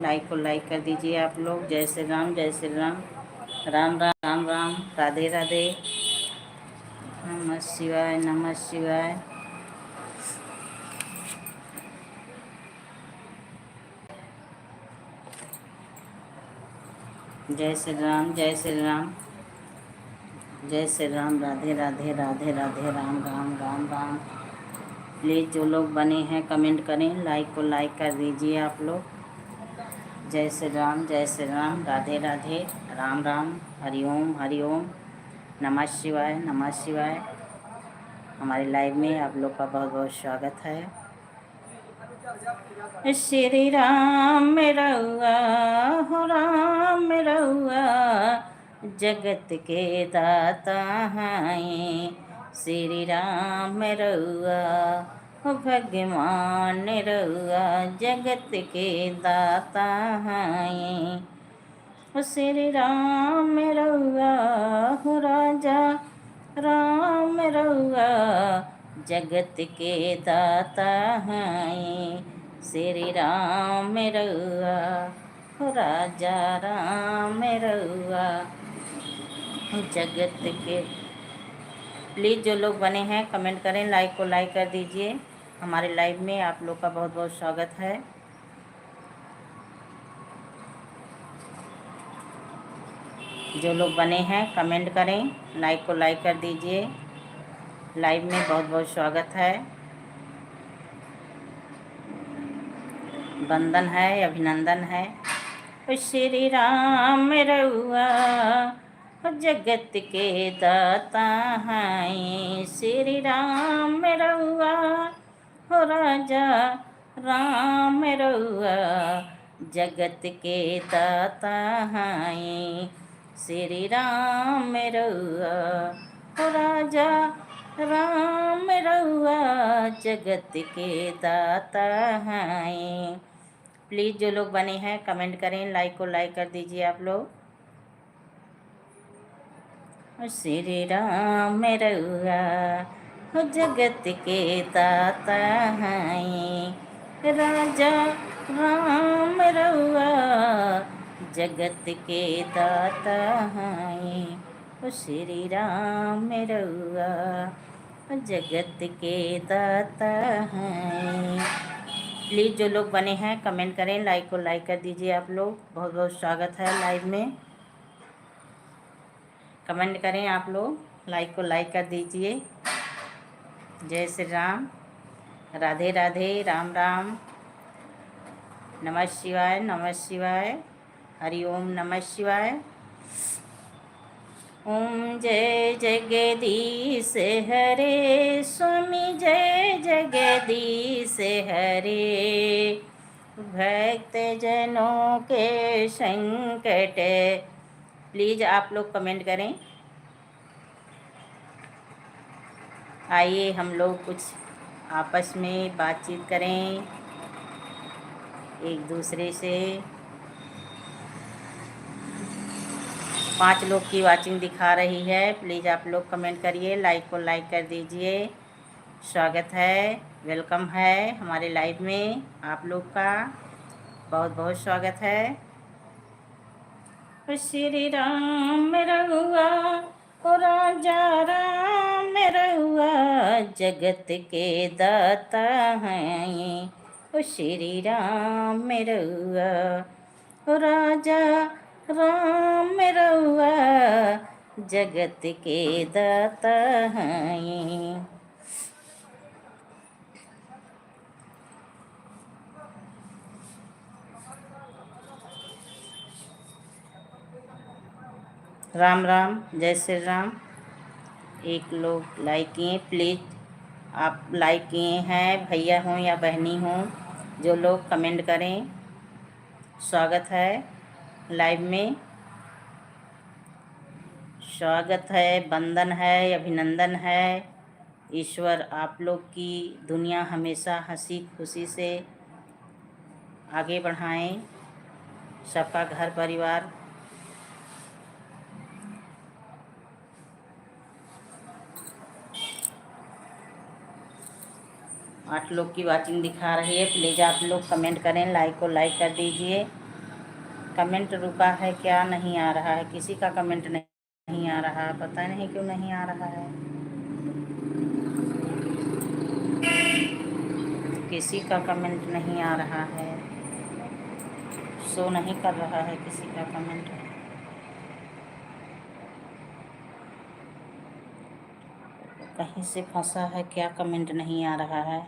Like को like कर दीजिए आप लोग। जय श्री राम, जय श्री राम, राम राम राम राम, राधे राधे, नमः शिवाय, नमः शिवाय। जय श्री राम, जय श्री राम, जय श्री राम, राधे राधे, राधे राधे, राम राम राम राम। प्लीज़ जो लोग बने हैं कमेंट करें, लाइक को लाइक कर दीजिए आप लोग। जय श्री राम, जय श्री राम, राधे राधे, राम राम, हरिओम हरिओम, नमः शिवाय, नमः शिवाय। हमारे लाइव में आप लोग का बहुत बहुत स्वागत है। श्री राम मेरा हुआ हो, राम मेरा हुआ, जगत के दाता हैं। श्री राम मेरा हुआ हो, भगवान रहुआ, जगत के दाता हैं। श्री राम रहुआ हो, राजा राम रहुआ, जगत के दाता हैं। श्री राम रहुआ हो, राजा राम रहुआ, जगत के। प्लीज़ जो लोग बने हैं कमेंट करें, लाइक को लाइक कर दीजिए। हमारे लाइव में आप लोग का बहुत बहुत स्वागत है। जो लोग बने हैं कमेंट करें, लाइक को लाइक कर दीजिए। लाइव में बहुत बहुत स्वागत है। वंदन है, अभिनंदन है। श्री राम रहुआ जगत के दाता हैं। श्री राम रहुआ हो, राजा राम रहुआ, जगत के दाता हैं। श्री राम रहुआ हो, राजा राम रहुआ, जगत के दाता हैं। प्लीज़ जो लोग बने हैं कमेंट करें, लाइक को लाइक कर दीजिए आप लोग। श्री राम रहुआ हो, जगत के दाता हैं। राजा राम रहुआ, जगत के दाता हैं। श्री राम रहुआ जगत के दाता हैं। प्लीज़ जो लोग बने हैं कमेंट करें, लाइक को लाइक कर दीजिए आप लोग। बहुत बहुत स्वागत है लाइव में। कमेंट करें आप लोग, लाइक को लाइक कर दीजिए। जय श्री राम, राधे राधे, राम राम, नमः शिवाय, नमः शिवाय, हरिओम नमः शिवाय। ओम जय जगदीश हरे, स्वामी जय जगदीश हरे, भक्त जनों के संकट। प्लीज़ आप लोग कमेंट करें। आइए हम लोग कुछ आपस में बातचीत करें एक दूसरे से। 5 लोग की वाचिंग दिखा रही है। प्लीज़ आप लोग कमेंट करिए, लाइक को लाइक कर दीजिए। स्वागत है, वेलकम है हमारे लाइव में। आप लोग का बहुत बहुत स्वागत है। श्री राम रहुआ ओ, राजा राम रहुआ, जगत के दाता हैं। श्री राम रहुआ ओ, राजा राम रहुआ, जगत के दाता हैं। राम राम, जय श्री राम। एक लोग लाइक किए, प्लीज़ आप लाइक किए हैं, भैया हों या बहनी हों, जो लोग कमेंट करें। स्वागत है लाइव में, स्वागत है, वंदन है, अभिनंदन है। ईश्वर आप लोग की दुनिया हमेशा हंसी खुशी से आगे बढ़ाएं, सबका घर परिवार। आठ लोग की वाचिंग दिखा रही है। प्लीज़ आप लोग कमेंट करें, लाइक को लाइक कर दीजिए। कमेंट रुका है क्या, नहीं आ रहा है, किसी का कमेंट नहीं आ रहा है, पता नहीं क्यों नहीं आ रहा है, किसी का कमेंट नहीं आ रहा है, शो नहीं कर रहा है किसी का कमेंट। कहीं से फंसा है क्या, कमेंट नहीं आ रहा है।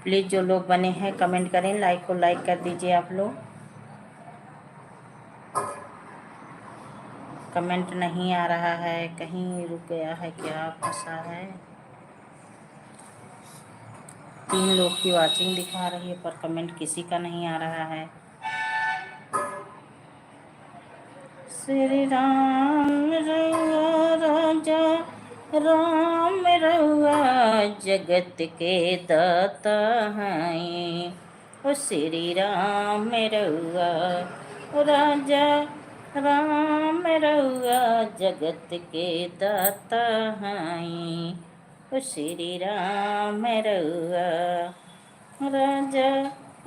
प्लीज़ जो लोग बने हैं कमेंट करें, लाइक को लाइक कर दीजिए आप लोग। कमेंट नहीं आ रहा है, कहीं रुक गया है क्या, फंसा है। 3 लोग की वाचिंग दिखा रही है पर कमेंट किसी का नहीं आ रहा है। श्री राम रउआ राजा राम रउआ जगत के दाता हैं। ओ श्री राम रउआ राजा राम रउआ जगत के दाता हैं। ओ श्री राम रउआ राजा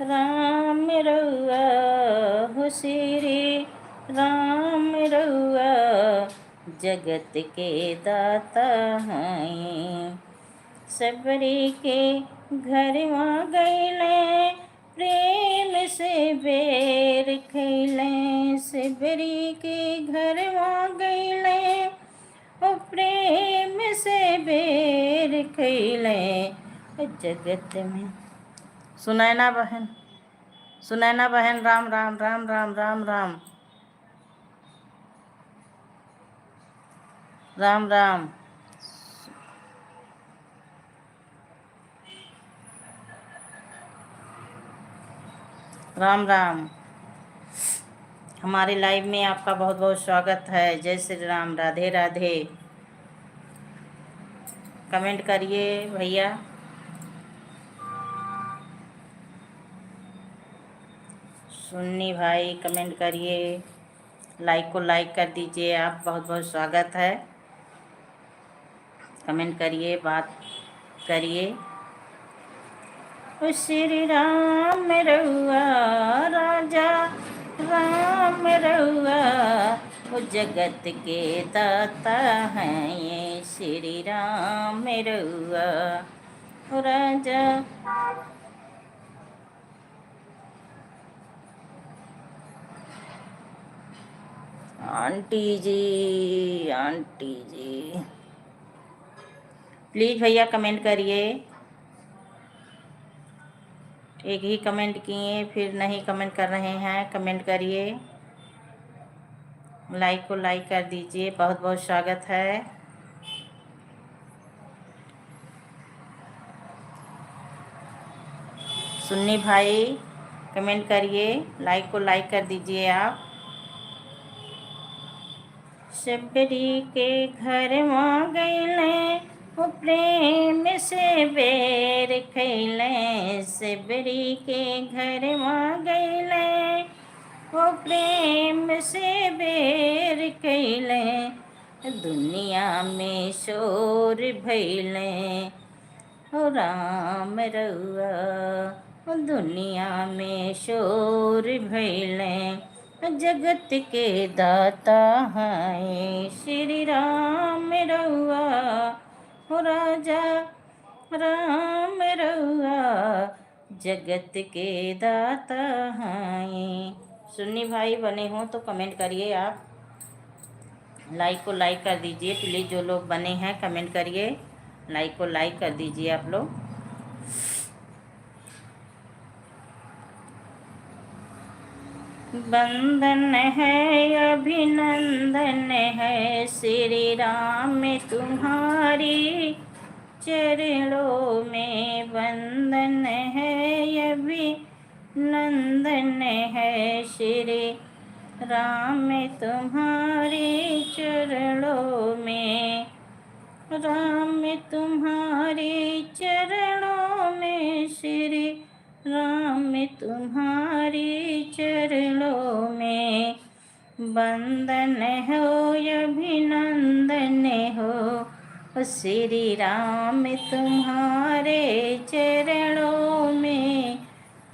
राम रउआ हो श्री राम रउआ जगत के दाता हैं। सबरी के घर गईले प्रेम से बेर खैले, सबरी के घर गईले ओ प्रेम से बेर खैले। जगत में सुनैना बहन, सुनैना बहन, राम राम राम राम राम राम राम राम राम राम। हमारे लाइव में आपका बहुत बहुत स्वागत है। जय श्री राम, राधे राधे। कमेंट करिए भैया, सुन्नी भाई कमेंट करिए, लाइक को लाइक कर दीजिए आप, बहुत बहुत स्वागत है। कमेंट करिए, बात करिए। श्री राम रउआ राजा राम रउआ वो जगत के दाता हैं। ये श्री राम रउआ राजा। Aunty ji, aunty ji please भैया कमेंट करिए। एक ही कमेंट किए, फिर नहीं कमेंट कर रहे हैं, कमेंट करिए, लाइक को लाइक कर दीजिए, बहुत बहुत स्वागत है। सुन्नी भाई कमेंट करिए, लाइक को लाइक कर दीजिए आप। सबरी के घर गईले वो प्रेम से बेर खैले, सबरी के घर गईले वो प्रेम से बेर खैले। दुनिया में शोर भैले हो राम रउआ, दुनिया में शोर भैले जगत के दाता हैं। श्री राम रउआ हो राजा राम रउआ जगत के दाता हैं। सुन्नी भाई बने हो तो कमेंट करिए आप, लाइक को लाइक कर दीजिए प्लीज़। जो लोग बने हैं कमेंट करिए, लाइक को लाइक कर दीजिए आप लोग। वंदन है अभिनंदन है श्री राम तुम्हारी चरणों में, वंदन है अभिनंदन है श्री राम तुम्हारी चरणों में, राम तुम्हारी चरणों में श्री राम तुम्हारी चरणों में। वंदन हो अभिनंदन हो श्री राम तुम्हारे चरणों में,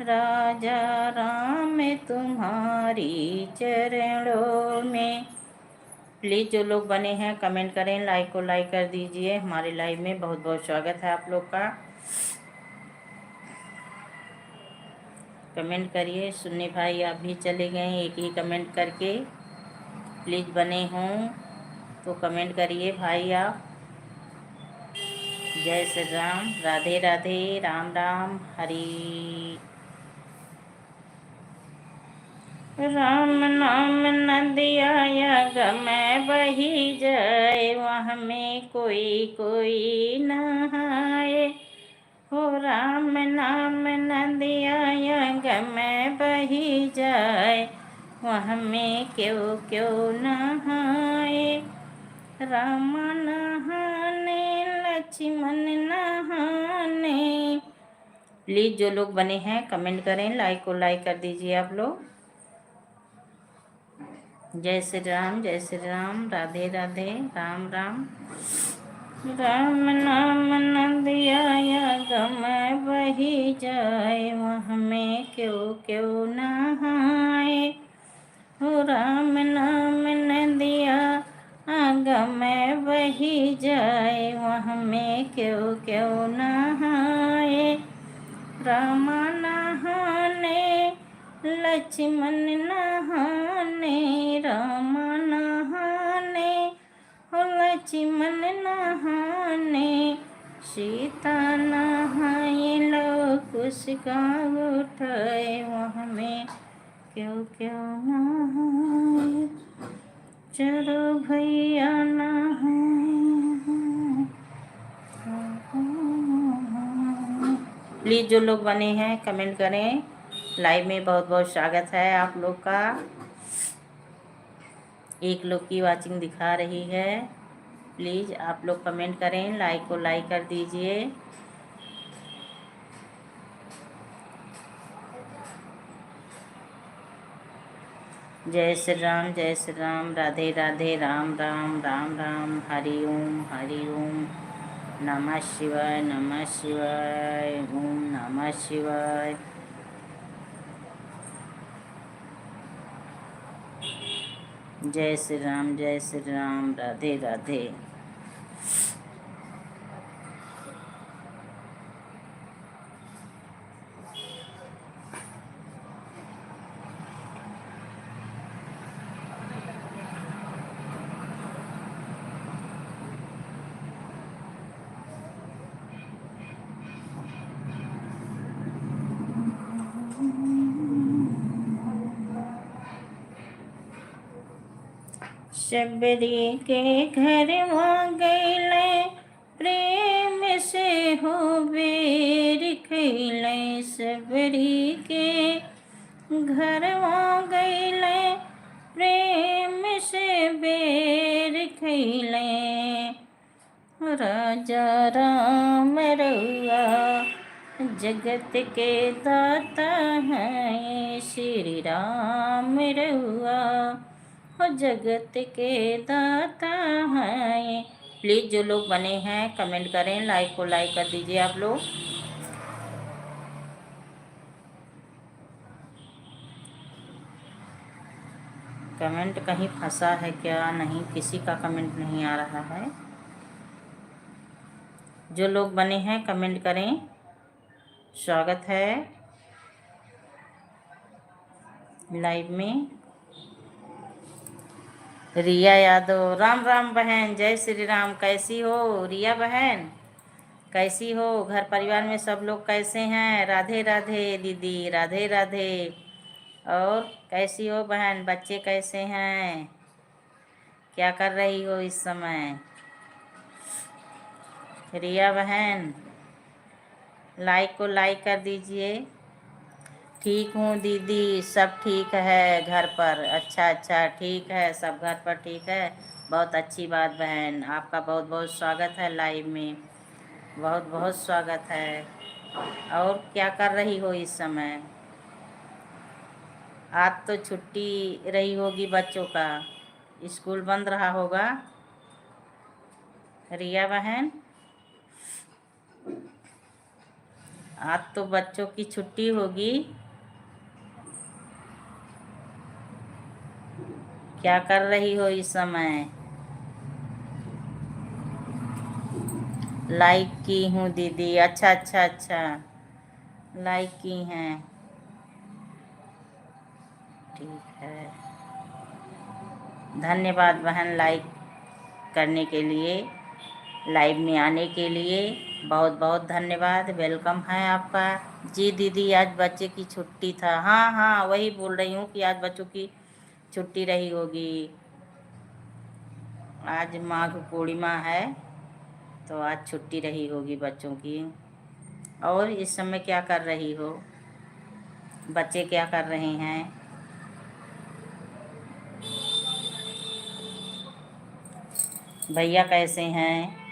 राजा राम तुम्हारी चरणों में। प्लीज़ जो लोग बने हैं कमेंट करें, लाइक को लाइक कर दीजिए। हमारे लाइव में बहुत बहुत स्वागत है आप लोग का। कमेंट करिए। सुन्नी भाई आप भी चले गए एक ही कमेंट करके। प्लीज़ बने हों तो कमेंट करिए भाई आप। जय श्री राम, राधे राधे, राम राम, हरि। राम नाम नदिया गमै बही जाए, वहाँ में कोई कोई नहाए। हो राम नाम नदिया गमै बही जाए, वहाँ में क्यों क्यों नहाए। राम नहाने लक्ष्मण नहाने। प्लीज़ जो लोग बने हैं कमेंट करें, लाइक को लाइक कर दीजिए आप लोग। जय श्री राम, जय श्री राम, राधे राधे, राम राम। राम नाम नदिया गमै बही जाए, वहाँ में क्यों क्यों नहाए। हो राम नाम नदिया गमै बही जाए, वहाँ में क्यों क्यों नहाए। राम नहाने लक्ष्मण नहाने, राम नहाने लक्ष्मण नहाने। सीता नहाए लो कुश का उठाए, वहाँ में क्यों क्यों नहाए। चलो भैया नहाए। प्लीज़ जो लोग बने हैं कमेंट करें। लाइव में बहुत बहुत स्वागत है आप लोग का। एक लोग की वाचिंग दिखा रही है। प्लीज़ आप लोग कमेंट करें, लाइक को लाइक कर दीजिए। जय श्री राम, जय श्री राम, राधे राधे, राम राम, राम राम, हरि ओम, हरि ओम। नमः शिवाय, नमः शिवाय, ओम नमः शिवाय। जय श्री राम, जय श्री राम, राधे राधे। शबरी के घर गईले, प्रेम से हो बेर खैले। शबरी के घर गईले, प्रेम से बेर खैले। राजा राम रउआ जगत के दाता हैं, श्री राम रउआ जगत के दाता हैं। प्लीज़ जो लोग बने हैं कमेंट करें, लाइक को लाइक कर दीजिए आप लोग। कमेंट कहीं फंसा है क्या? नहीं, किसी का कमेंट नहीं आ रहा है। जो लोग बने हैं कमेंट करें। स्वागत है लाइव में। रिया यादव, राम राम बहन, जय श्री राम। कैसी हो रिया बहन? कैसी हो? घर परिवार में सब लोग कैसे हैं? राधे राधे दीदी, राधे राधे। और कैसी हो बहन? बच्चे कैसे हैं? क्या कर रही हो इस समय? रिया बहन लाइक को लाइक कर दीजिए। ठीक हूँ दीदी, सब ठीक है घर पर। अच्छा अच्छा, ठीक है, सब घर पर ठीक है। बहुत अच्छी बात बहन, आपका बहुत बहुत स्वागत है लाइव में। बहुत बहुत स्वागत है। और क्या कर रही हो इस समय? आज तो छुट्टी रही होगी बच्चों का, स्कूल बंद रहा होगा। रिया बहन, आज तो बच्चों की छुट्टी होगी, क्या कर रही हो इस समय? लाइक की हूँ दीदी। अच्छा अच्छा अच्छा, लाइक की हैं, ठीक है। धन्यवाद बहन, लाइक करने के लिए, लाइव में आने के लिए बहुत बहुत धन्यवाद, वेलकम है आपका। जी दीदी, आज बच्चे की छुट्टी था। हाँ हाँ, वही बोल रही हूँ कि आज बच्चों की छुट्टी रही होगी। आज माघ पूर्णिमा है तो आज छुट्टी रही होगी बच्चों की। और इस समय क्या कर रही हो? बच्चे क्या कर रहे हैं? भैया कैसे हैं?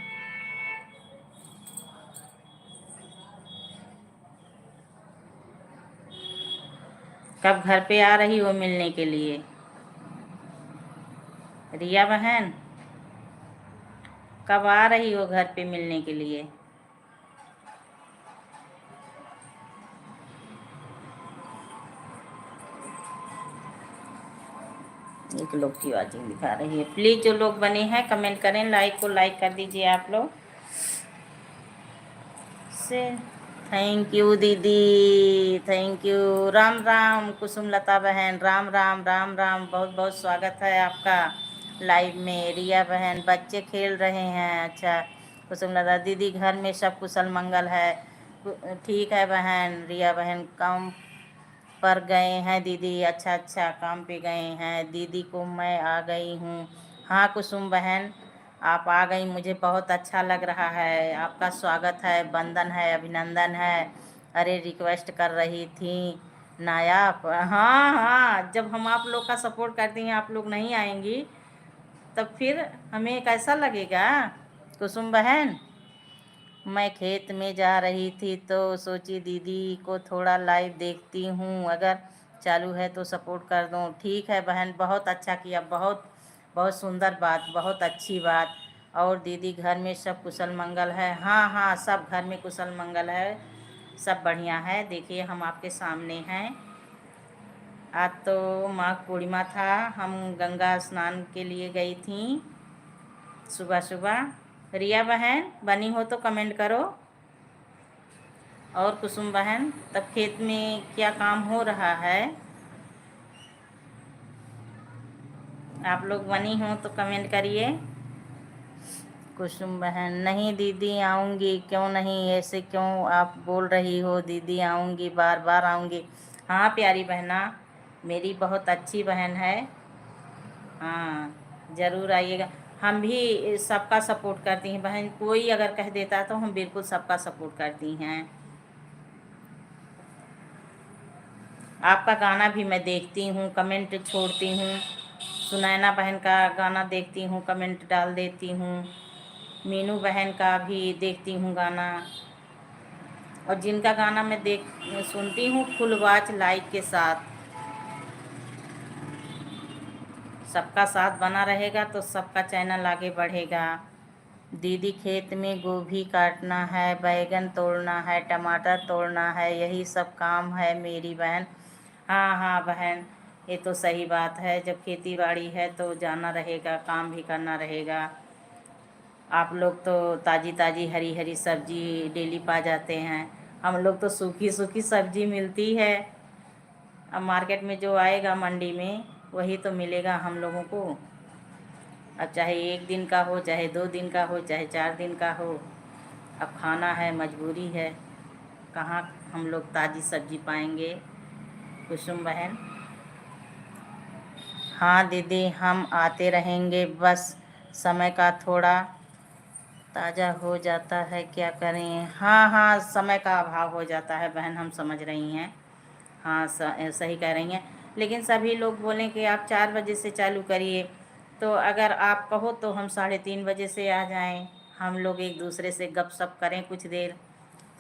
कब घर पे आ रही हो मिलने के लिए? रिया बहन, कब आ रही हो घर पे मिलने के लिए? एक लोग की वाचिंग दिखा रही है। प्लीज़ जो लोग बने हैं कमेंट करें, लाइक को लाइक कर दीजिए आप लोग से। थैंक यू दीदी, थैंक यू। राम राम कुसुम लता बहन, राम राम राम राम, बहुत बहुत स्वागत है आपका लाइव में। रिया बहन, बच्चे खेल रहे हैं। अच्छा कुसुम लता दीदी, घर में सब कुशल मंगल है? ठीक है बहन। रिया बहन, काम पर गए हैं दीदी? अच्छा अच्छा, काम पे गए हैं। दीदी को मैं आ गई हूँ। हाँ कुसुम बहन, आप आ गई, मुझे बहुत अच्छा लग रहा है। आपका स्वागत है, वंदन है, अभिनंदन है। अरे रिक्वेस्ट कर रही थी नायाब। हाँ हाँ, जब हम आप लोग का सपोर्ट करती हैं, आप लोग नहीं आएंगी तब फिर हमें कैसा लगेगा कुसुम बहन? मैं खेत में जा रही थी तो सोची दीदी को थोड़ा लाइव देखती हूँ, अगर चालू है तो सपोर्ट कर दूँ। ठीक है बहन, बहुत अच्छा किया, बहुत बहुत सुंदर बात, बहुत अच्छी बात। और दीदी घर में सब कुशल मंगल है? हाँ हाँ, सब घर में कुशल मंगल है, सब बढ़िया है। देखिए हम आपके सामने हैं। आज तो माघ पूर्णिमा था, हम गंगा स्नान के लिए गई थी सुबह सुबह। रिया बहन बनी हो तो कमेंट करो। और कुसुम बहन, तब खेत में क्या काम हो रहा है? आप लोग बनी हो तो कमेंट करिए। कुसुम बहन, नहीं दीदी आऊँगी, क्यों नहीं, ऐसे क्यों आप बोल रही हो? दीदी आऊँगी, बार बार आऊँगी। हाँ प्यारी बहना, मेरी बहुत अच्छी बहन है। हाँ ज़रूर आइएगा। हम भी सबका सपोर्ट करती हैं बहन, कोई अगर कह देता है तो हम बिल्कुल सबका सपोर्ट करती हैं। आपका गाना भी मैं देखती हूँ, कमेंट छोड़ती हूँ। सुनैना बहन का गाना देखती हूँ, कमेंट डाल देती हूँ। मीनू बहन का भी देखती हूँ गाना। और जिनका गाना मैं सुनती हूँ फुल वॉच लाइक के साथ। सबका साथ बना रहेगा तो सबका चैनल आगे बढ़ेगा। दीदी खेत में गोभी काटना है, बैगन तोड़ना है, टमाटर तोड़ना है, यही सब काम है मेरी बहन। हाँ हाँ बहन, ये तो सही बात है, जब खेती बाड़ी है तो जाना रहेगा, काम भी करना रहेगा। आप लोग तो ताज़ी ताज़ी हरी हरी सब्जी डेली पा जाते हैं, हम लोग तो सूखी सूखी सब्जी मिलती है। अब मार्केट में जो आएगा मंडी में वही तो मिलेगा हम लोगों को। अब चाहे एक दिन का हो, चाहे 2 दिन का हो, चाहे 4 दिन का हो, अब खाना है, मजबूरी है। कहाँ हम लोग ताज़ी सब्जी पाएंगे कुसुम बहन? हाँ दीदी, हम आते रहेंगे, बस समय का थोड़ा ताज़ा हो जाता है, क्या करें। हाँ हाँ, समय का अभाव हो जाता है बहन, हम समझ रही हैं। हाँ सही कह रही हैं, लेकिन सभी लोग बोलें कि आप 4 बजे से चालू करिए, तो अगर आप कहो तो हम 3:30 बजे से आ जाएं, हम लोग एक दूसरे से गपशप करें कुछ देर,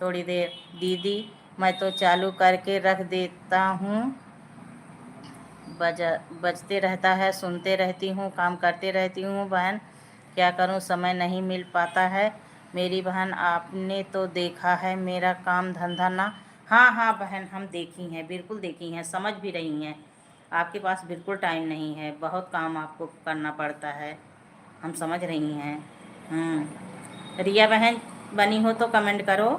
थोड़ी देर। दीदी मैं तो चालू करके रख देता हूँ, बजते रहता है, सुनते रहती हूँ, काम करते रहती हूँ बहन। क्या करूं, समय नहीं मिल पाता है। मेरी बहन आपने तो देखा है मेरा काम धंधा ना। हाँ हाँ बहन, हम देखी हैं, बिल्कुल देखी हैं, समझ भी रही हैं। आपके पास बिल्कुल टाइम नहीं है, बहुत काम आपको करना पड़ता है, हम समझ रही हैं। रिया बहन बनी हो तो कमेंट करो।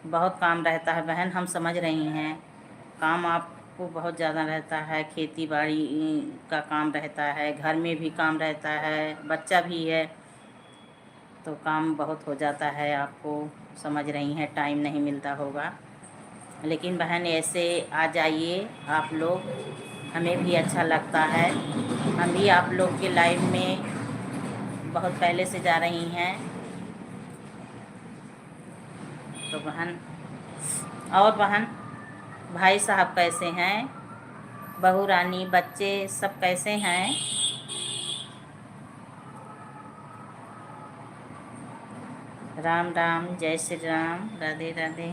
बहुत काम रहता है बहन, हम समझ रही हैं। काम आपको बहुत ज़्यादा रहता है, खेती बाड़ी का काम रहता है, घर में भी काम रहता है, बच्चा भी है, तो काम बहुत हो जाता है। आपको समझ रही हैं, टाइम नहीं मिलता होगा। लेकिन बहन ऐसे आ जाइए आप लोग, हमें भी अच्छा लगता है। हम भी आप लोग के लाइव में बहुत पहले से जा रही हैं। तो बहन, और बहन भाई साहब कैसे हैं, बहू रानी बच्चे सब कैसे हैं? राम राम, जय श्री राम, राधे राधे।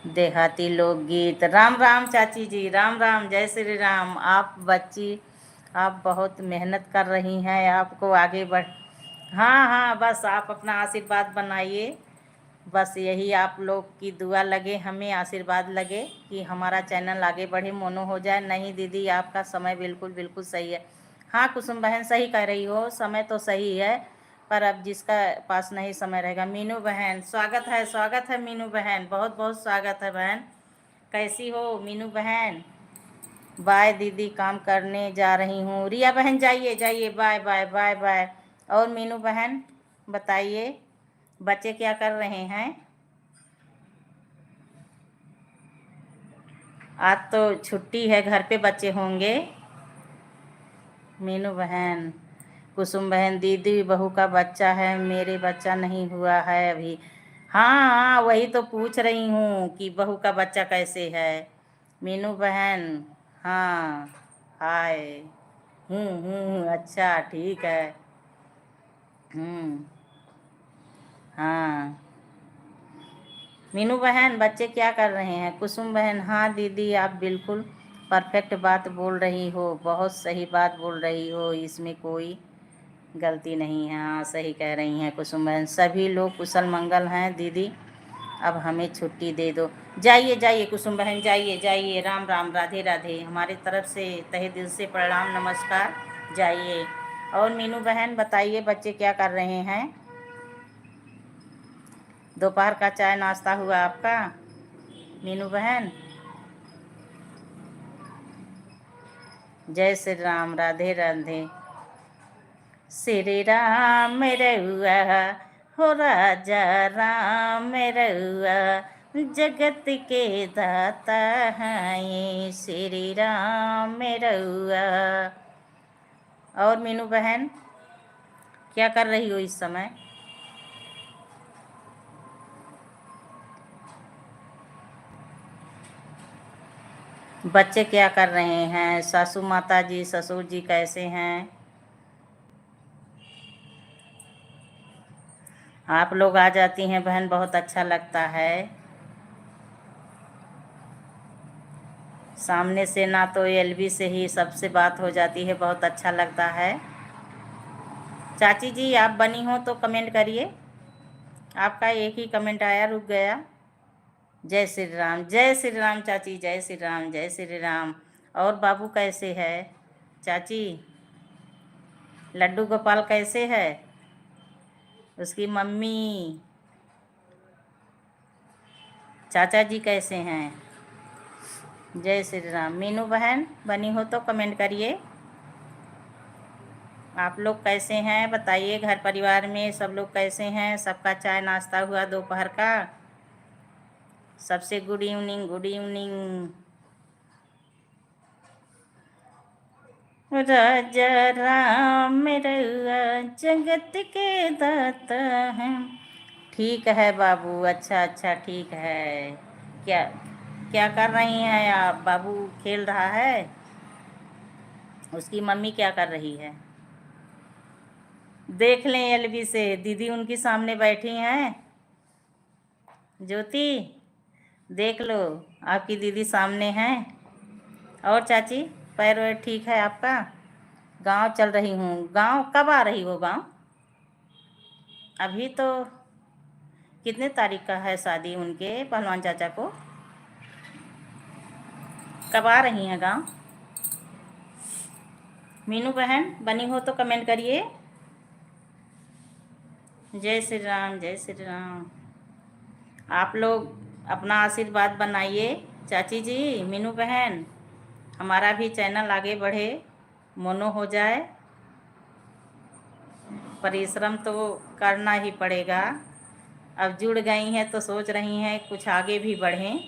देहाती लोकगीत। राम राम चाची जी, राम राम, जय श्री राम। आप बच्ची, आप बहुत मेहनत कर रही हैं, आपको आगे बढ़। हाँ हाँ, बस आप अपना आशीर्वाद बनाइए, बस यही आप लोग की दुआ लगे, हमें आशीर्वाद लगे कि हमारा चैनल आगे बढ़े, मोनो हो जाए। नहीं दीदी, आपका समय बिल्कुल बिल्कुल सही है। हाँ कुसुम बहन सही कह रही हो, समय तो सही है, पर अब जिसका पास नहीं समय रहेगा। मीनू बहन स्वागत है मीनू बहन, बहुत बहुत स्वागत है बहन। कैसी हो मीनू बहन? बाय दीदी, काम करने जा रही हूँ। रिया बहन जाइए जाइए, बाय बाय बाय बाय। और मीनू बहन बताइए, बच्चे क्या कर रहे हैं? आज तो छुट्टी है, घर पे बच्चे होंगे। मीनू बहन, कुसुम बहन, दीदी बहू का बच्चा है, मेरे बच्चा नहीं हुआ है अभी। हाँ हाँ, वही तो पूछ रही हूँ कि बहू का बच्चा कैसे है। मीनू बहन, हाँ, हाय। अच्छा ठीक है। हम्म, हाँ। मीनू बहन बच्चे क्या कर रहे हैं? कुसुम बहन, हाँ दीदी आप बिल्कुल परफेक्ट बात बोल रही हो, बहुत सही बात बोल रही हो, इसमें कोई गलती नहीं है। हाँ सही कह रही हैं कुसुम बहन, सभी लोग कुशल मंगल हैं दीदी, अब हमें छुट्टी दे दो। जाइए जाइए कुसुम बहन, जाइए जाइए, राम राम, राधे राधे, हमारी तरफ से तहे दिल से प्रणाम नमस्कार, जाइए। और मीनू बहन बताइए, बच्चे क्या कर रहे हैं? दोपहर का चाय नाश्ता हुआ आपका मीनू बहन? जय श्री राम, राधे राधे। श्री राम रउआ हो राजा राम रउआ, जगत के दाता हैं श्री राम रउआ। और मीनू बहन क्या कर रही हो इस समय? बच्चे क्या कर रहे हैं? सासू माता जी ससुर जी कैसे हैं? आप लोग आ जाती हैं बहन, बहुत अच्छा लगता है। सामने से ना तो एलबी से ही सबसे बात हो जाती है, बहुत अच्छा लगता है। चाची जी आप बनी हो तो कमेंट करिए, आपका एक ही कमेंट आया, रुक गया। जय श्री राम, जय श्री राम चाची, जय श्री राम, जय श्री राम। और बाबू कैसे है चाची? लड्डू गोपाल कैसे है? उसकी मम्मी चाचा जी कैसे हैं? जय श्री राम। मीनू बहन बनी हो तो कमेंट करिए, आप लोग कैसे हैं बताइए, घर परिवार में सब लोग कैसे हैं? सबका चाय नाश्ता हुआ दोपहर का? सबसे गुड इवनिंग, गुड इवनिंग। राजा राम रउआ, जगत के दाता हैं। ठीक है बाबू, अच्छा अच्छा ठीक है। क्या क्या कर रही हैं आप? बाबू खेल रहा है, उसकी मम्मी क्या कर रही है? देख लें एलबी से, दीदी उनकी सामने बैठी हैं। ज्योति देख लो, आपकी दीदी सामने हैं। और चाची पैर वैर ठीक है आपका? गांव चल रही हूँ। गांव कब आ रही हो गांव? अभी तो कितने तारीख का है शादी उनके पहलवान चाचा को? कब आ रही हैं गांव? मीनू बहन बनी हो तो कमेंट करिए। जय श्री राम, जय श्री राम। आप लोग अपना आशीर्वाद बनाइए। चाची जी, मीनू बहन, हमारा भी चैनल आगे बढ़े, मोनो हो जाए। परिश्रम तो करना ही पड़ेगा। अब जुड़ गई हैं तो सोच रही हैं कुछ आगे भी बढ़ें।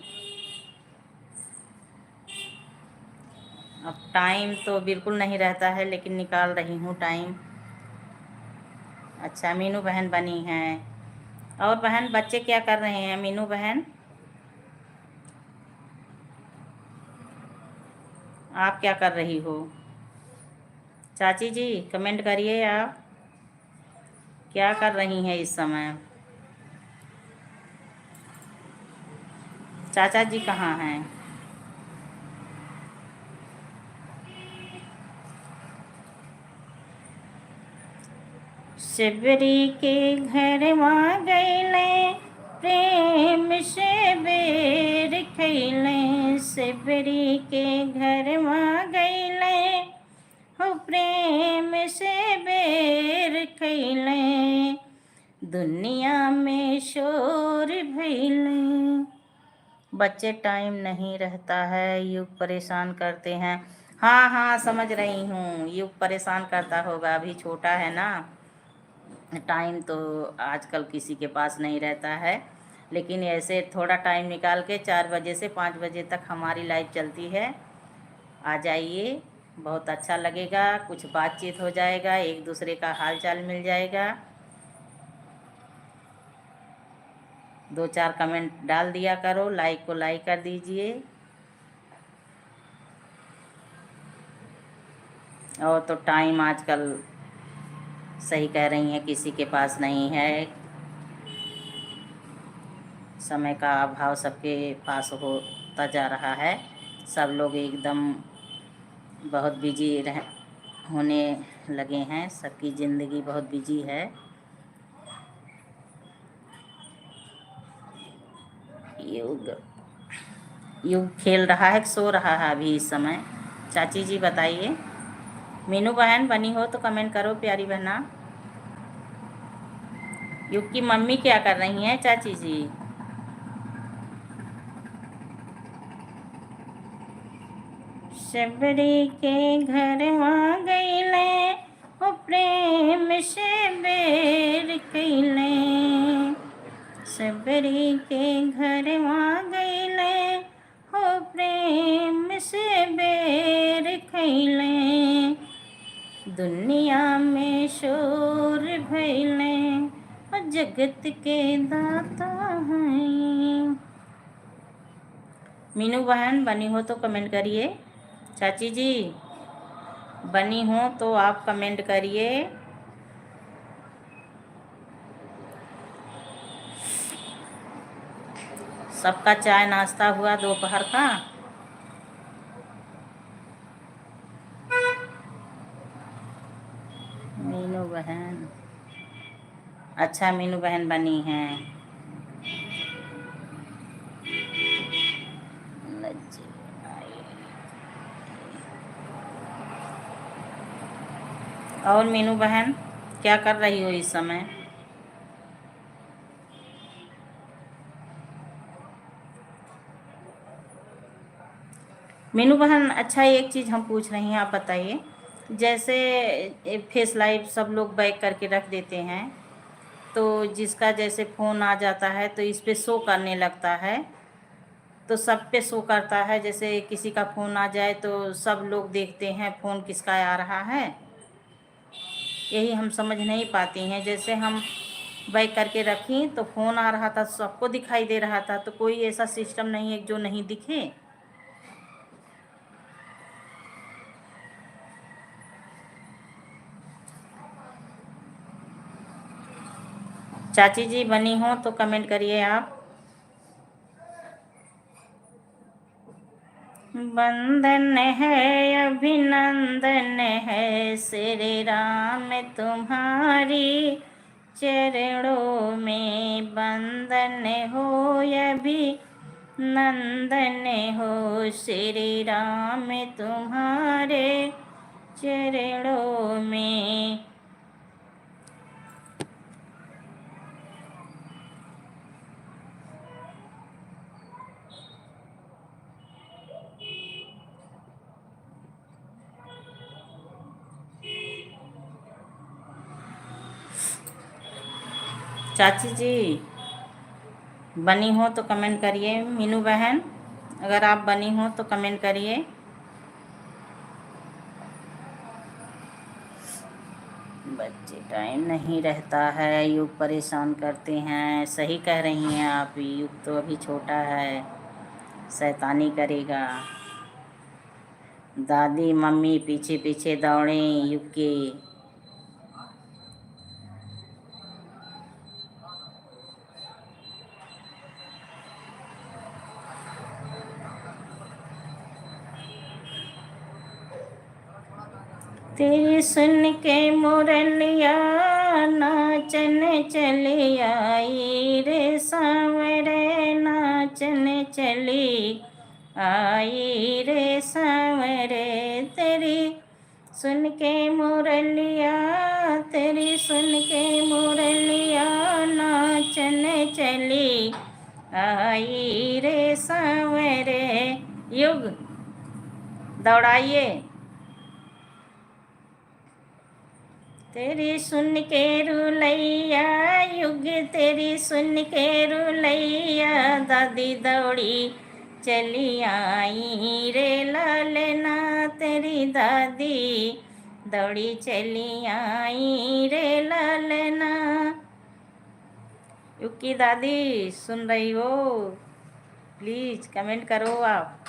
अब टाइम तो बिल्कुल नहीं रहता है, लेकिन निकाल रही हूँ टाइम। अच्छा, मीनू बहन बनी हैं। और बहन बच्चे क्या कर रहे हैं मीनू बहन? आप क्या कर रही हो? चाची जी कमेंट करिए, आप क्या कर रही हैं इस समय? चाचा जी कहाँ हैं? शिवरी के घर वहाँ गईले, प्रेम से बेर खैले। शिवरी के घर वहाँ गईले, हो प्रेम से बेर खैले। दुनिया में शोर भैले। बच्चे टाइम नहीं रहता है, युग परेशान करते हैं। हाँ हाँ समझ रही हूँ, युग परेशान करता होगा, अभी छोटा है ना। टाइम तो आजकल किसी के पास नहीं रहता है, लेकिन ऐसे थोड़ा टाइम निकाल के 4 बजे से 5 बजे तक हमारी लाइव चलती है। आ जाइए, बहुत अच्छा लगेगा, कुछ बातचीत हो जाएगा, एक दूसरे का हाल चाल मिल जाएगा। 2-4 कमेंट डाल दिया करो, लाइक को लाइक कर दीजिए। और तो टाइम आजकल सही कह रही हैं किसी के पास नहीं है। समय का अभाव सबके पास होता जा रहा है। सब लोग एकदम बहुत बिजी होने लगे हैं, सबकी ज़िंदगी बहुत बिजी है। युग युग खेल रहा है, सो रहा है अभी इस समय। चाची जी बताइए। मीनू बहन बनी हो तो कमेंट करो प्यारी बहना। युग की मम्मी क्या कर रही हैं चाची जी? शबरी के घर वहाँ गईले, हो प्रेम से बेर कैले। शबरी के घर वहाँ गईले, हो प्रेम से बेर खैले। दुनिया में शोर भैले, और जगत के दाता हैं। मीनू बहन बनी हो तो कमेंट करिए। चाची जी बनी हो तो आप कमेंट करिए। सबका चाय नाश्ता हुआ दोपहर का? मीनू बहन, अच्छा मीनू बहन बनी हैं। और मीनू बहन क्या कर रही हो इस समय? मीनू बहन अच्छा, एक चीज़ हम पूछ रही हैं, आप बताइए। जैसे फेस लाइव सब लोग बैक करके रख देते हैं, तो जिसका जैसे फ़ोन आ जाता है तो इस पे शो करने लगता है, तो सब पे शो करता है। जैसे किसी का फ़ोन आ जाए तो सब लोग देखते हैं फ़ोन किसका आ रहा है। यही हम समझ नहीं पाती हैं। जैसे हम बैक करके रखी तो फ़ोन आ रहा था, सबको दिखाई दे रहा था, तो कोई ऐसा सिस्टम नहीं है जो नहीं दिखे? चाची जी बनी हो तो कमेंट करिए आप। वंदन है अभिनंदन है श्री राम तुम्हारी चरणों में, वंदन हो अभिनंदन हो श्री राम तुम्हारे चरणों में। चाची जी बनी हो तो कमेंट करिए। मीनू बहन अगर आप बनी हो तो कमेंट करिए। बच्चे टाइम नहीं रहता है, युग परेशान करते हैं। सही कह रही हैं आप, युग तो अभी छोटा है, शैतानी करेगा। दादी मम्मी पीछे पीछे दौड़े युग के। तेरी सुन के मुरलिया नाचन चली आई रे सांवरे, नाचन चली आई रे सांवरे। तेरी सुन के मुरलिया, तेरी सुन के मुरलिया नाचन चली आई रे सांवरे। युग दौड़ाइए। तेरी सुन के रुलैया युग, तेरी सुन के रुलैया दादी दौड़ी चली आई रे लालना। तेरी दादी दौड़ी चली आई रे लालना। युग की दादी सुन रही हो? प्लीज कमेंट करो आप।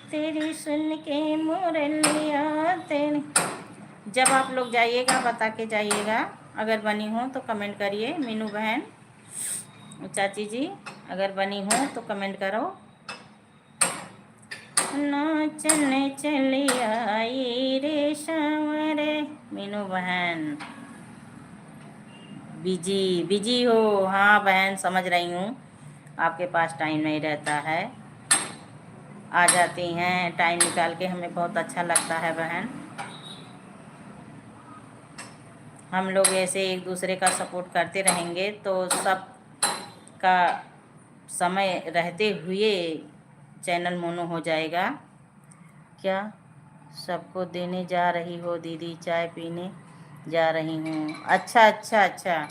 तेरी सुन के मुरलिया तेरी। जब आप लोग जाइएगा बता के जाइएगा, अगर बनी हो तो कमेंट करिए। मीनू बहन चाची जी अगर बनी हो तो कमेंट करो। नाचने चली आई रे सांवरे। मीनू बहन बिजी हो? हाँ बहन समझ रही हूँ, आपके पास टाइम नहीं रहता है। आ जाती हैं टाइम निकाल के, हमें बहुत अच्छा लगता है बहन। हम लोग ऐसे एक दूसरे का सपोर्ट करते रहेंगे तो सब का समय रहते हुए चैनल मोनो हो जाएगा। क्या सबको देने जा रही हो दीदी? चाय पीने जा रही हूँ। अच्छा अच्छा अच्छा,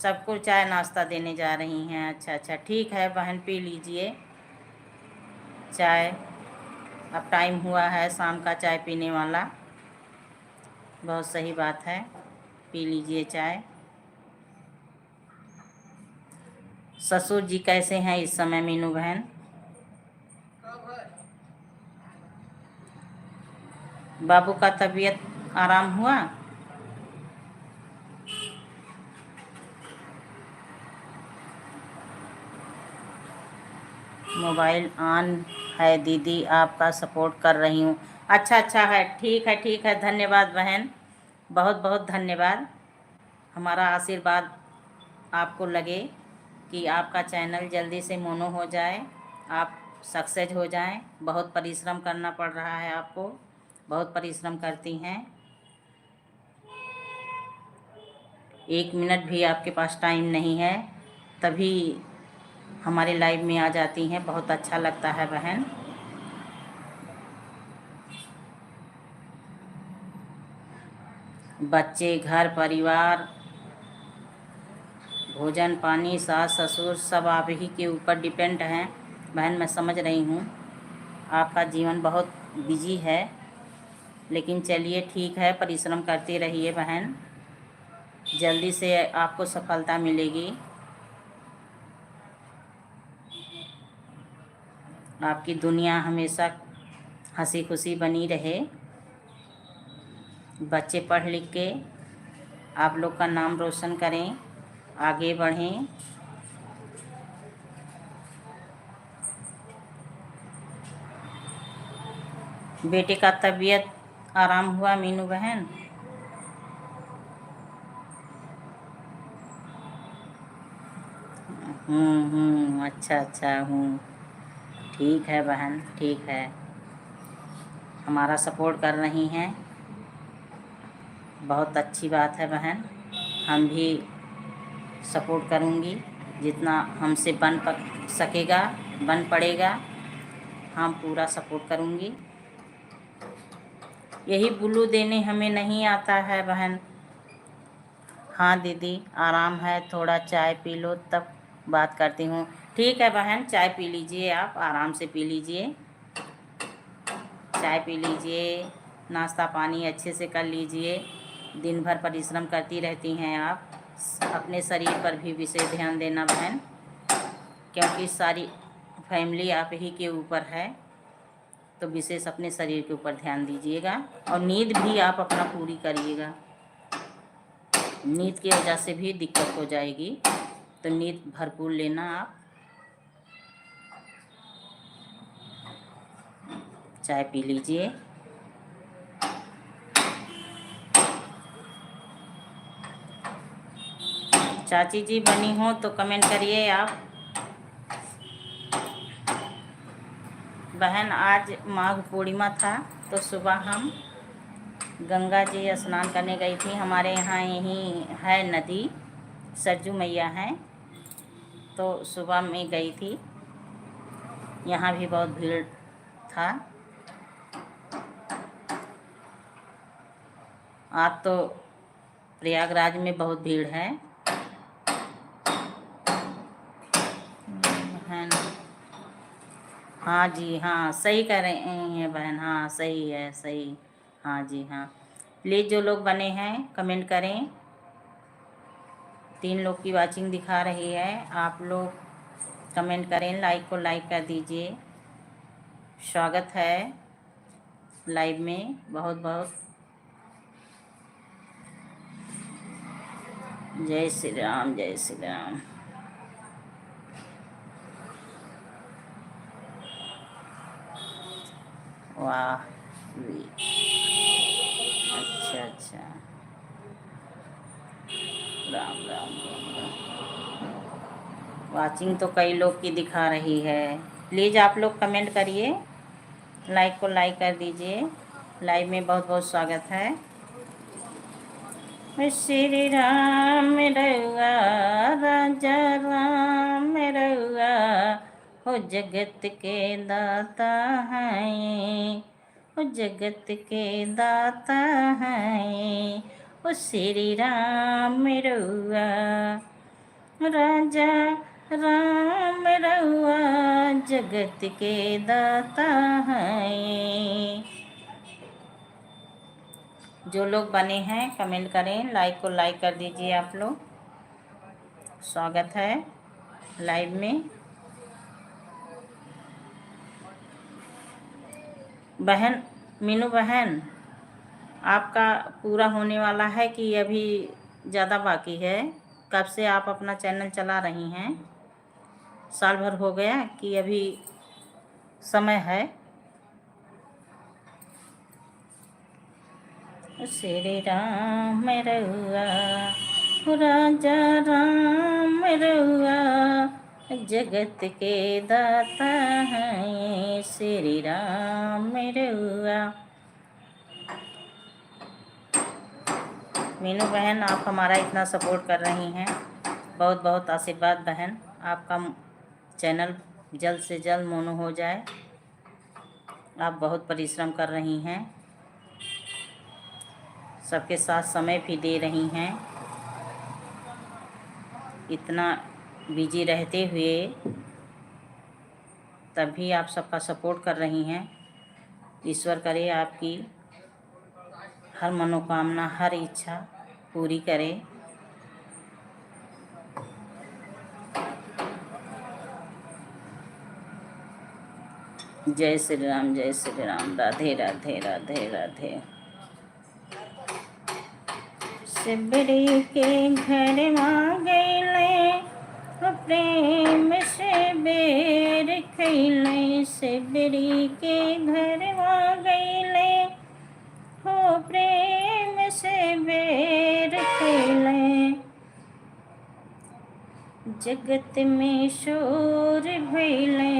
सबको चाय नाश्ता देने जा रही हैं। अच्छा अच्छा ठीक है बहन, पी लीजिए चाय। अब टाइम हुआ है शाम का चाय पीने वाला। बहुत सही बात है, पी लीजिए चाय। ससुर जी कैसे हैं इस समय मीनू बहन? बाबू का तबीयत आराम हुआ? मोबाइल ऑन है दीदी, आपका सपोर्ट कर रही हूँ। अच्छा अच्छा है, ठीक है। धन्यवाद बहन, बहुत बहुत धन्यवाद। हमारा आशीर्वाद आपको लगे कि आपका चैनल जल्दी से मोनो हो जाए, आप सक्सेस हो जाएं। बहुत परिश्रम करना पड़ रहा है आपको, बहुत परिश्रम करती हैं। 1 मिनट भी आपके पास टाइम नहीं है तभी हमारे लाइव में आ जाती हैं, बहुत अच्छा लगता है बहन। बच्चे, घर परिवार, भोजन पानी, सास ससुर सब आप ही के ऊपर डिपेंड हैं बहन। मैं समझ रही हूँ आपका जीवन बहुत बिजी है, लेकिन चलिए ठीक है, परिश्रम करती रहिए बहन, जल्दी से आपको सफलता मिलेगी। आपकी दुनिया हमेशा हंसी खुशी बनी रहे। बच्चे पढ़ लिख के आप लोग का नाम रोशन करें, आगे बढ़ें। बेटे का तबीयत आराम हुआ मीनू बहन? अच्छा अच्छा हूँ। ठीक है बहन, ठीक है। हमारा सपोर्ट कर रही हैं, बहुत अच्छी बात है बहन। हम भी सपोर्ट करूँगी, जितना हमसे सकेगा, बन पड़ेगा, हम पूरा सपोर्ट करूँगी। यही ब्लू देने हमें नहीं आता है बहन। हाँ दीदी, आराम है, थोड़ा चाय पी लो तब बात करती हूँ। ठीक है बहन, चाय पी लीजिए, आप आराम से पी लीजिए, चाय पी लीजिए, नाश्ता पानी अच्छे से कर लीजिए। दिन भर परिश्रम करती रहती हैं आप, अपने शरीर पर भी विशेष ध्यान देना बहन, क्योंकि सारी फैमिली आप ही के ऊपर है, तो विशेष अपने शरीर के ऊपर ध्यान दीजिएगा। और नींद भी आप अपना पूरी करिएगा, नींद की वजह से भी दिक्कत हो जाएगी, तो नींद भरपूर लेना आप। चाय पी लीजिए। चाची जी बनी हो तो कमेंट करिए आप। बहन आज माघ पूर्णिमा था, तो सुबह हम गंगा जी स्नान करने गई थी। हमारे यहाँ यहीं है नदी, सरजू मैया हैं, तो सुबह में गई थी। यहाँ भी बहुत भीड़ था। आज तो प्रयागराज में बहुत भीड़ है बहन। हाँ जी, हाँ सही कह रहे हैं बहन, हाँ सही है, सही। हाँ जी हाँ, प्लीज़ जो लोग बने हैं कमेंट करें। 3 लोग की वाचिंग दिखा रही है, आप लोग कमेंट करें, लाइक को लाइक कर दीजिए। स्वागत है लाइव में, बहुत बहुत। जय श्री राम, जय श्री राम। वाह, अच्छा अच्छा, राम राम राम राम। वाचिंग तो कई लोग की दिखा रही है। प्लीज़ आप लोग कमेंट करिए, लाइक को लाइक कर दीजिए। लाइव में बहुत बहुत स्वागत है। श्री राम रउआ, राजा राम रउआ, हो जगत के दाता हैं, हो जगत के दाता हैं। ओ श्री राम रउआ, राजा राम रउआ, जगत के दाता हैं। जो लोग बने हैं कमेंट करें, लाइक को लाइक कर दीजिए आप लोग। स्वागत है लाइव में। बहन मीनू बहन, आपका पूरा होने वाला है कि अभी ज़्यादा बाकी है? कब से आप अपना चैनल चला रही हैं? साल भर हो गया कि अभी समय है? श्री राम रउआ, राजा राम रउआ, जगत के दाता हैं, श्री राम रउआ। मीनू बहन, आप हमारा इतना सपोर्ट कर रही हैं, बहुत बहुत आशीर्वाद बहन। आपका चैनल जल्द से जल्द मोनो हो जाए। आप बहुत परिश्रम कर रही हैं, सबके साथ समय भी दे रही हैं। इतना बिजी रहते हुए तब भी आप सबका सपोर्ट कर रही हैं। ईश्वर करे आपकी हर मनोकामना, हर इच्छा पूरी करे। जय श्री राम, जय श्री राम, राधे राधे राधे राधे। सिबरी के घर माँ गईले, प्रेम से बेर खैले शिवरी के घरवा गईले हो प्रेम से बेर खैले जगत में शोर भैले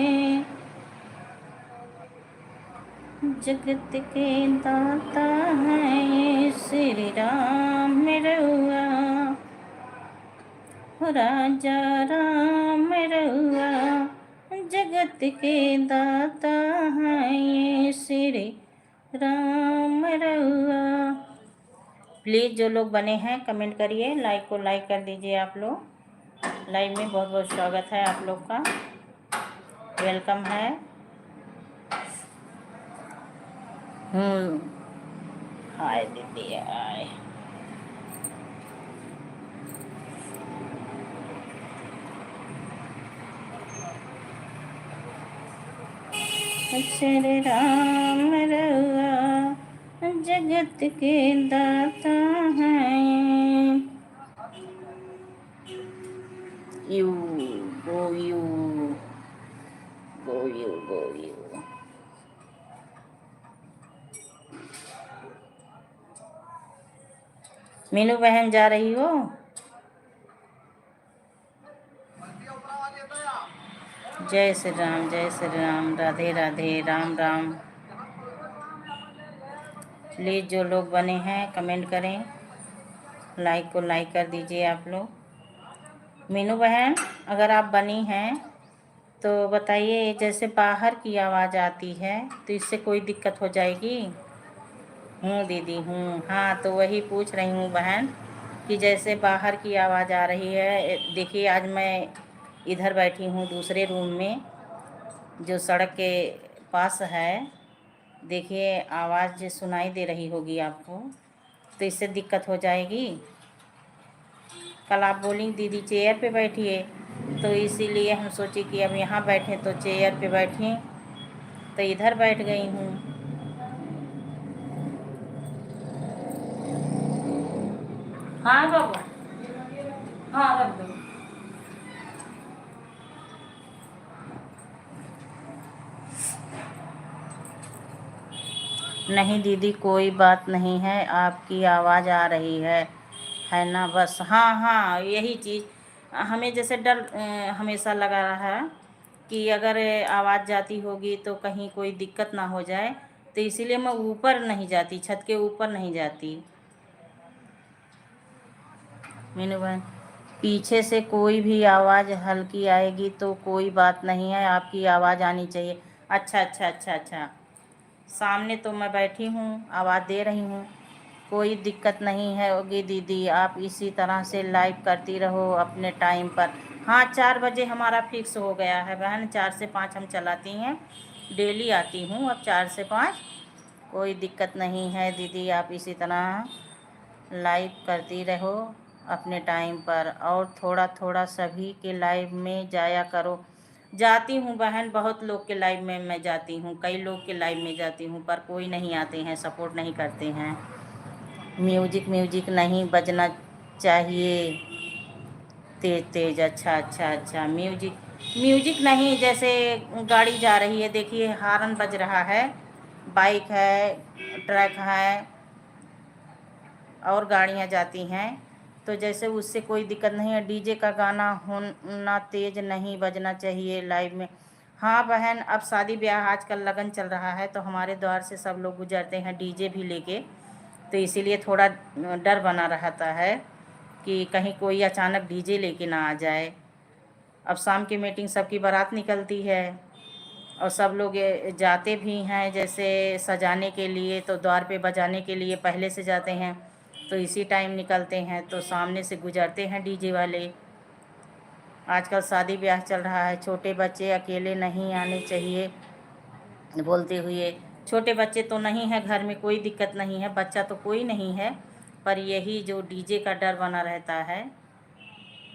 जगत के दाता है श्री राम रउआ राजा राम रउआ जगत के दाता है श्री राम रउआ। प्लीज़ जो लोग बने हैं कमेंट करिए, लाइक को लाइक कर दीजिए। आप लोग लाइव में बहुत बहुत स्वागत है आप लोग का, वेलकम है। हाय दीदी हाय। श्री राम रउआ जगत के दाता हैं। You go you go you go you. Meenu बहन जा रही हो? जय श्री राम, जय श्री राम, राधे राधे, राम राम। प्लीज़ जो लोग बने हैं कमेंट करें, लाइक को लाइक कर दीजिए आप लोग। मीनू बहन अगर आप बनी हैं तो बताइए, जैसे बाहर की आवाज़ आती है तो इससे कोई दिक्कत हो जाएगी? हूँ दीदी हूँ। हाँ तो वही पूछ रही हूँ बहन कि जैसे बाहर की आवाज़ आ रही है। देखिए आज मैं इधर बैठी हूँ दूसरे रूम में जो सड़क के पास है। देखिए आवाज़ सुनाई दे रही होगी आपको, तो इससे दिक्कत हो जाएगी। कल आप बोली दीदी चेयर पे बैठिए, तो इसीलिए हम सोचे कि अब यहाँ बैठे तो चेयर पे बैठें, तो इधर बैठ गई हूँ। हाँ बाबू, हाँ रख दो। नहीं दीदी कोई बात नहीं है, आपकी आवाज़ आ रही है ना बस। हाँ हाँ यही चीज़ हमें जैसे डर हमेशा लगा रहा है कि अगर आवाज़ जाती होगी तो कहीं कोई दिक्कत ना हो जाए, तो इसीलिए मैं ऊपर नहीं जाती, छत के ऊपर नहीं जाती। मीनू बहन पीछे से कोई भी आवाज़ हल्की आएगी तो कोई बात नहीं है, आपकी आवाज़ आनी चाहिए। अच्छा अच्छा अच्छा अच्छा, सामने तो मैं बैठी हूँ, आवाज़ दे रही हूँ, कोई दिक्कत नहीं है होगी दीदी। आप इसी तरह से लाइव करती रहो अपने टाइम पर। हाँ 4 बजे हमारा फिक्स हो गया है बहन, 4 से 5 हम चलाती हैं, डेली आती हूँ अब 4 से 5, कोई दिक्कत नहीं है दीदी। आप इसी तरह लाइव करती रहो अपने टाइम पर, और थोड़ा थोड़ा सभी के लाइव में जाया करो। जाती हूँ बहन, बहुत लोग के लाइव में मैं जाती हूँ, कई लोग के लाइव में जाती हूँ, पर कोई नहीं आते हैं, सपोर्ट नहीं करते हैं। म्यूजिक म्यूजिक नहीं बजना चाहिए तेज तेज। अच्छा अच्छा अच्छा, म्यूजिक म्यूजिक नहीं, जैसे गाड़ी जा रही है देखिए हॉर्न बज रहा है, बाइक है, ट्रक है और गाड़ियाँ जाती हैं, तो जैसे उससे कोई दिक्कत नहीं है। डीजे का गाना होना तेज नहीं बजना चाहिए लाइव में। हाँ बहन अब शादी ब्याह आजकल लगन चल रहा है, तो हमारे द्वार से सब लोग गुजरते हैं डीजे भी लेके, तो इसीलिए थोड़ा डर बना रहता है कि कहीं कोई अचानक डीजे लेके ना आ जाए। अब शाम की मीटिंग सबकी बारात निकलती है और सब लोग जाते भी हैं, जैसे सजाने के लिए तो द्वार पे बजाने के लिए पहले से जाते हैं, तो इसी टाइम निकलते हैं, तो सामने से गुजरते हैं डीजे वाले। आजकल शादी ब्याह चल रहा है, छोटे बच्चे अकेले नहीं आने चाहिए बोलते हुए। छोटे बच्चे तो नहीं है घर में, कोई दिक्कत नहीं है, बच्चा तो कोई नहीं है, पर यही जो डीजे का डर बना रहता है।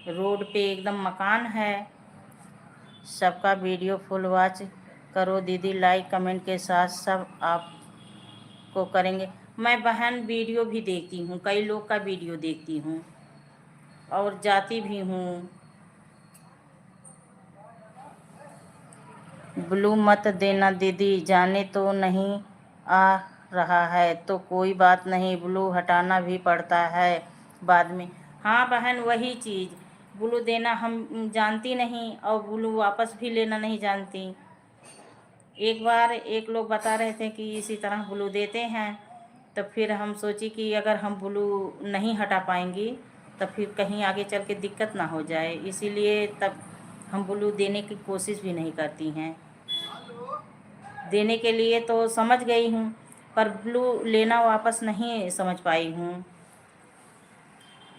रोड पे एकदम मकान है। सबका वीडियो फुल वॉच करो दीदी, लाइक कमेंट के साथ सब आपको करेंगे। मैं बहन वीडियो भी देखती हूँ, कई लोग का वीडियो देखती हूँ और जाती भी हूँ। ब्लू मत देना दीदी, जाने तो नहीं आ रहा है तो कोई बात नहीं, ब्लू हटाना भी पड़ता है बाद में। हाँ बहन, वही चीज़, ब्लू देना हम जानती नहीं और ब्लू वापस भी लेना नहीं जानती। एक बार एक लोग बता रहे थे कि इसी तरह ब्लू देते हैं, तो फिर हम सोची कि अगर हम ब्लू नहीं हटा पाएंगी तो फिर कहीं आगे चल के दिक्कत ना हो जाए, इसीलिए तब हम ब्लू देने की कोशिश भी नहीं करती हैं। देने के लिए तो समझ गई हूँ, पर ब्लू लेना वापस नहीं समझ पाई हूँ।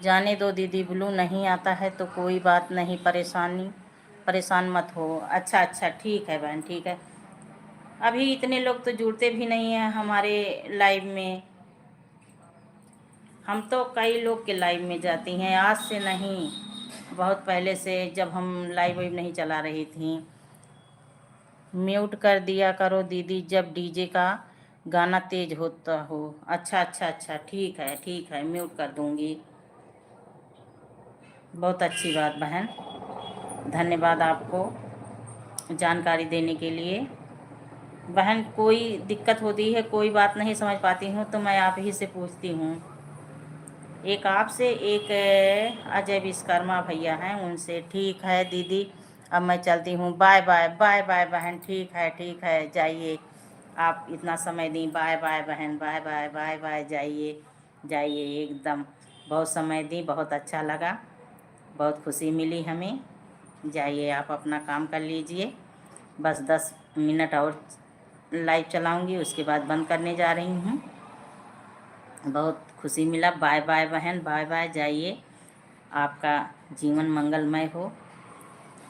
जाने दो दीदी, ब्लू नहीं आता है तो कोई बात नहीं, परेशान मत हो। अच्छा अच्छा, ठीक है बहन, ठीक है। अभी इतने लोग तो जुड़ते भी नहीं हैं हमारे लाइव में। हम तो कई लोग के लाइव में जाती हैं, आज से नहीं, बहुत पहले से, जब हम लाइव वाइव नहीं चला रही थी। म्यूट कर दिया करो दीदी जब डीजे का गाना तेज होता हो। अच्छा अच्छा अच्छा, ठीक है ठीक है, म्यूट कर दूँगी। बहुत अच्छी बात बहन, धन्यवाद आपको जानकारी देने के लिए। बहन, कोई दिक्कत होती है, कोई बात नहीं समझ पाती हूँ तो मैं आप ही से पूछती हूँ। एक आपसे, एक अजय विश्वकर्मा भैया हैं, उनसे। ठीक है दीदी, अब मैं चलती हूँ। बाय बाय, बाय बाय बहन, ठीक है, जाइए, आप इतना समय दी। बाय बाय बहन, बाय बाय बाय बाय, जाइए जाइए, एकदम बहुत समय दी, बहुत अच्छा लगा, बहुत खुशी मिली हमें। जाइए, आप अपना काम कर लीजिए। बस 10 मिनट और लाइव चलाऊंगी, उसके बाद बंद करने जा रही हूँ। बहुत खुशी मिला। बाय बाय बहन, बाय बाय, जाइए। आपका जीवन मंगलमय हो,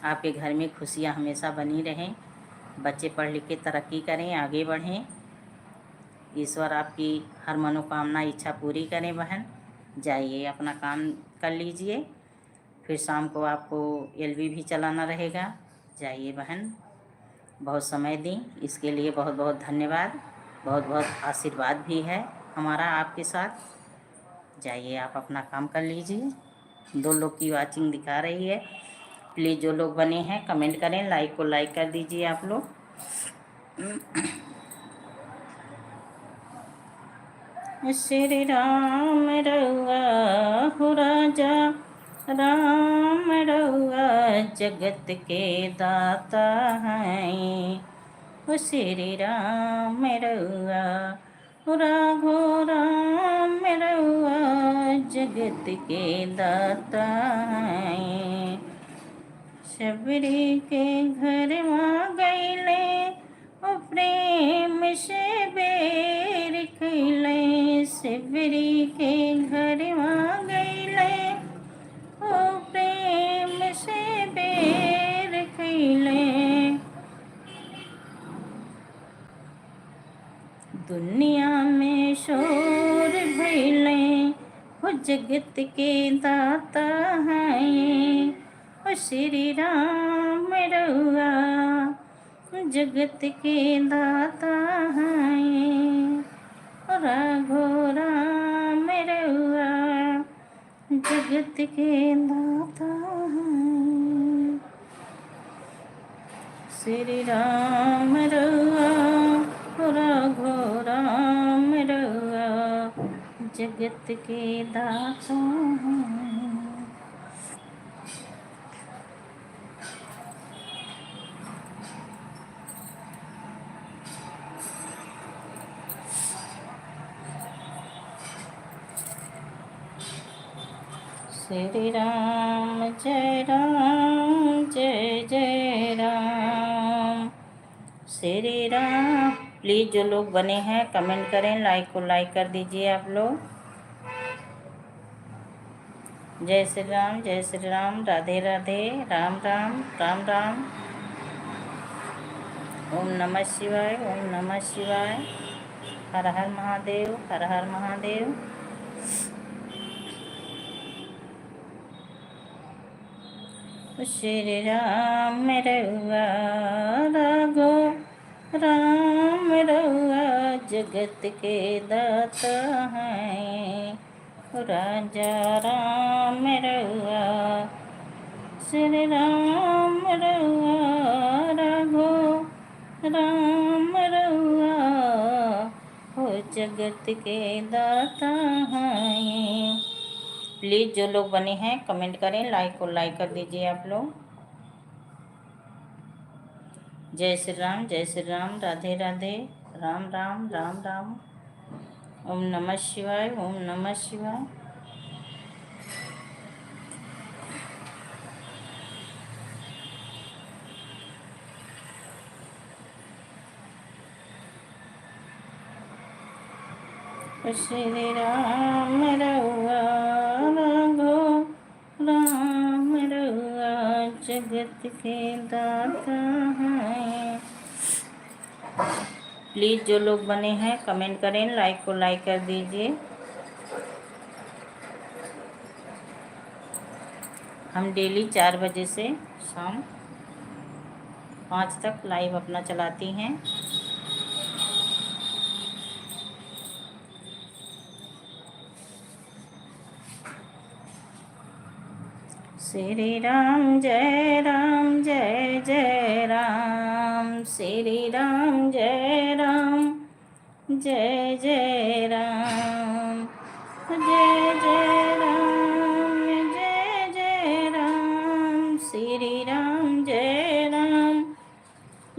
आपके घर में खुशियाँ हमेशा बनी रहें, बच्चे पढ़ लिख के तरक्की करें, आगे बढ़ें। ईश्वर आपकी हर मनोकामना इच्छा पूरी करें बहन। जाइए, अपना काम कर लीजिए, फिर शाम को आपको एलवी भी चलाना रहेगा। जाइए बहन, बहुत समय दी, इसके लिए बहुत बहुत धन्यवाद। बहुत बहुत आशीर्वाद भी है हमारा आपके साथ। जाइए, आप अपना काम कर लीजिए। 2 लोग की वाचिंग दिखा रही है। प्लीज़ जो लोग बने हैं कमेंट करें, लाइक को लाइक कर दीजिए आप लोग। श्री राम रउआ हो राजा, राम रउआ जगत के दाता हैं। श्री राम रउआ राघो, राम रउआ जगत के दाता हैं। सबरी के घर माँ गईले, ओ प्रेम से बेर खैले। सबरी के घर माँ गईले, ओ प्रेम से बेर खैले। दुनिया में शोर भैले, हो जगत के दाता हैं। ओ श्री राम रउआ जगत के दाता हैं। राघो, राम रउआ जगत के दाता हैं। श्री राम रउआ राघो, राम रउआ जगत के दाता हैं। श्री राम जय राम, जय जय राम। श्री राम। प्लीज़ जो लोग बने हैं कमेंट करें, लाइक को लाइक कर दीजिए आप लोग। जय श्री राम, जय श्री राम, राधे राधे, राम राम, राम राम। ओम नमः शिवाय, ओम नमः शिवाय। हर हर महादेव, हर हर महादेव। श्री राम रउआ राघो, राम रउआ जगत के दाता हैं। राजा राम रउआ, श्री राम रउआ राघो, राम रउआ हो जगत के दाता हैं। प्लीज़ जो लोग बने हैं कमेंट करें, लाइक और लाइक कर दीजिए आप लोग। जय श्री राम, राधे राधे, राम राम राम राम। ओम नमः शिवाय, ओम नमः शिवाय। श्री राम रउआ राघो, राम रउआ जगत के दाता हैं। प्लीज़ जो लोग बने हैं कमेंट करें, लाइक को लाइक कर दीजिए। हम डेली 4 बजे से शाम 5 तक लाइव अपना चलाती हैं। श्री राम जय राम, जय जय राम। श्री राम जय राम, जय जय राम। जय जय राम, जय जय राम। श्री राम जय राम,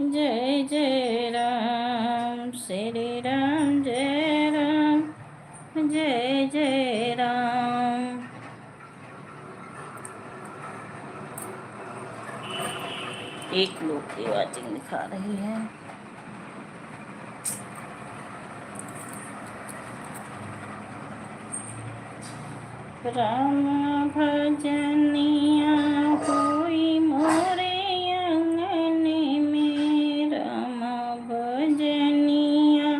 जय जय राम। श्री राम जय राम, जय जय राम। एक लोग की वाचिंग दिखा रही है। राम भजनिया कोई मोरे अंगन में, राम भजनिया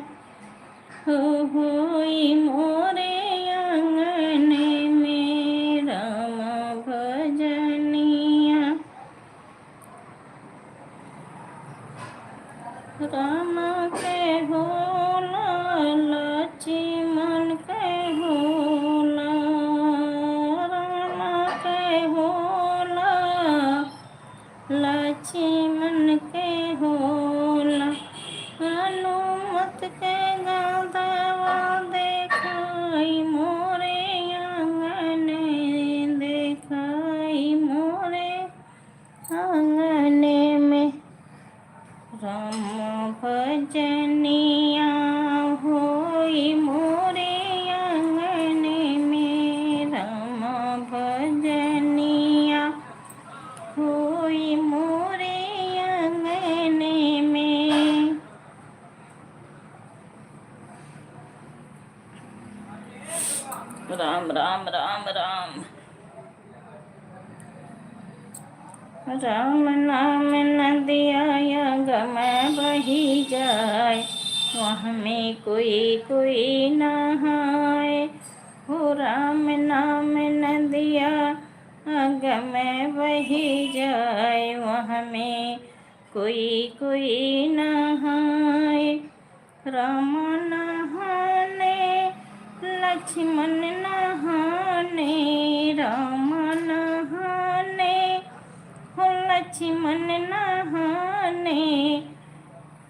होई मोरे अंगन में। राम भजनिया राम के होला, लक्ष्मण के होला। राम के होला, लक्ष्मण के होला। हनुमत के गाधवा देखाई मोरे आंगन, देखाई मोरे आंगन में। राम भजनिया होई मोरे आंगन में। राम भजनिया होई मोरे आंगन में। राम राम राम राम। राम नाम नदिया गम बही जाए, वहाँ में कोई कोई नहाए। हो राम नाम नदिया गम बही जाए, वहाँ में कोई कोई नहाए। राम नहाने लक्ष्मण नहाने, राम नहाने हो लक्ष्मण नहाने।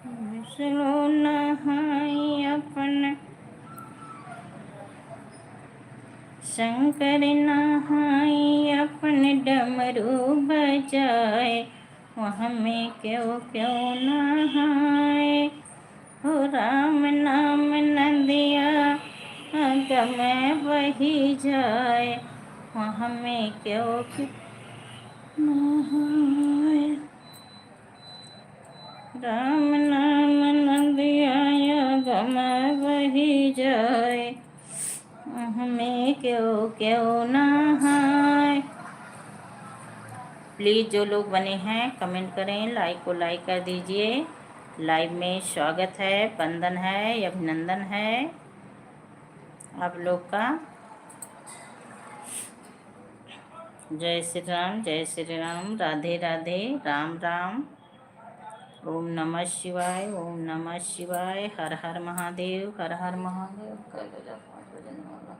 विष्णु नहाई अपन, शंकर नहाई अपन डमरू बजाए, वहाँ में क्यों क्यों नहाए। हो राम नाम नदिया गम बही जाए, वहाँ में क्यों क्यों नहाए। राम नाम नदिया गम बही जाए, हमें क्यों क्यों नहाए। प्लीज़ जो लोग बने हैं कमेंट करें, लाइक को लाइक कर दीजिए। लाइव में स्वागत है, वंदन है, अभिनंदन है आप लोग का। जय श्री राम, राधे राधे, राम राम। ओम नमः शिवाय, ओम नमः शिवाय। हर हर महादेव, हर हर महादेव। कल बजा 5 बजने वाला।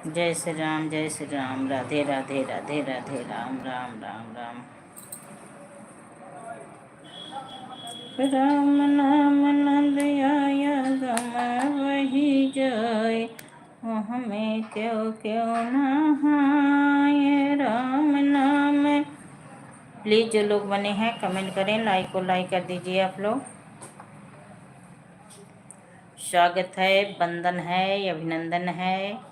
जय श्री राम, जय श्री राम, राधे राधे राधे राधे, राम राम राम राम। राम नाम नंद आया, गम वही जाय, मोह में क्यों क्यों नहाए। राम नाम। प्लीज़ जो लोग बने हैं कमेंट करें, लाइक को लाइक कर दीजिए आप लोग। स्वागत है, वंदन है, अभिनंदन है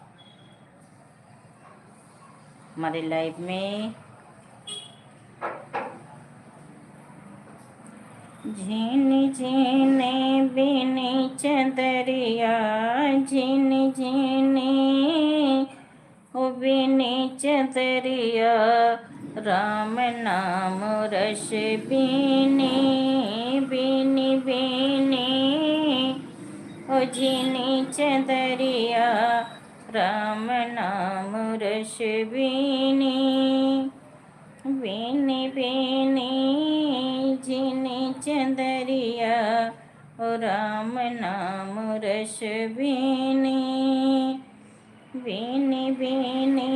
हमारे लाइव में। झीन झीने बिनी चंदरिया, झीन झीने ओ बिनी चंदरिया, राम नाम रस बीनी बीनी बीनी ओ झीनी चंदरिया, राम नाम रस बीनी बीनी बीनी झीनी चंदरिया, ओ राम नाम रस बीनी बीनी बीनी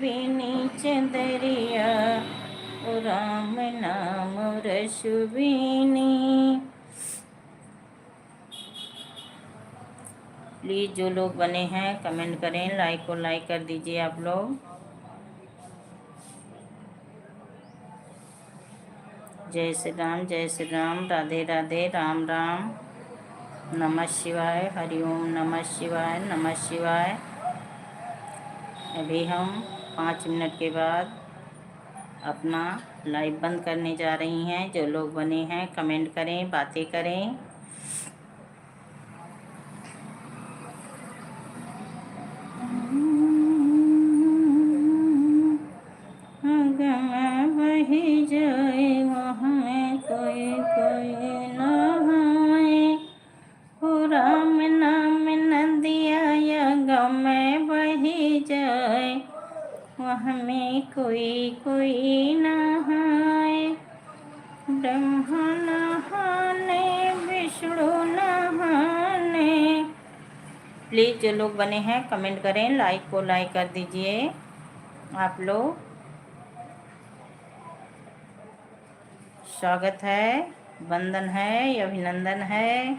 बीनी चंदरिया, ओ राम नाम रस बीनी। प्लीज़ जो लोग बने हैं कमेंट करें, लाइक को लाइक कर दीजिए आप लोग। जय श्री राम, जय श्री राम, राधे राधे, राम राम, नमः शिवाय, हरिओम नमः शिवाय, नमः शिवाय। अभी हम 5 मिनट के बाद अपना लाइव बंद करने जा रही हैं। जो लोग बने हैं कमेंट करें, बातें करें। वही जाए, वहाँ कोई कोई नहाए, ओ राम नाम नदिया गम बही जाए, वहाँ में कोई कोई नहाए। ब्रह्मा नहाने, विष्णु नहाने। प्लीज़ जो लोग बने हैं कमेंट करें, लाइक को लाइक कर दीजिए आप लोग। स्वागत है, वंदन है, अभिनंदन है।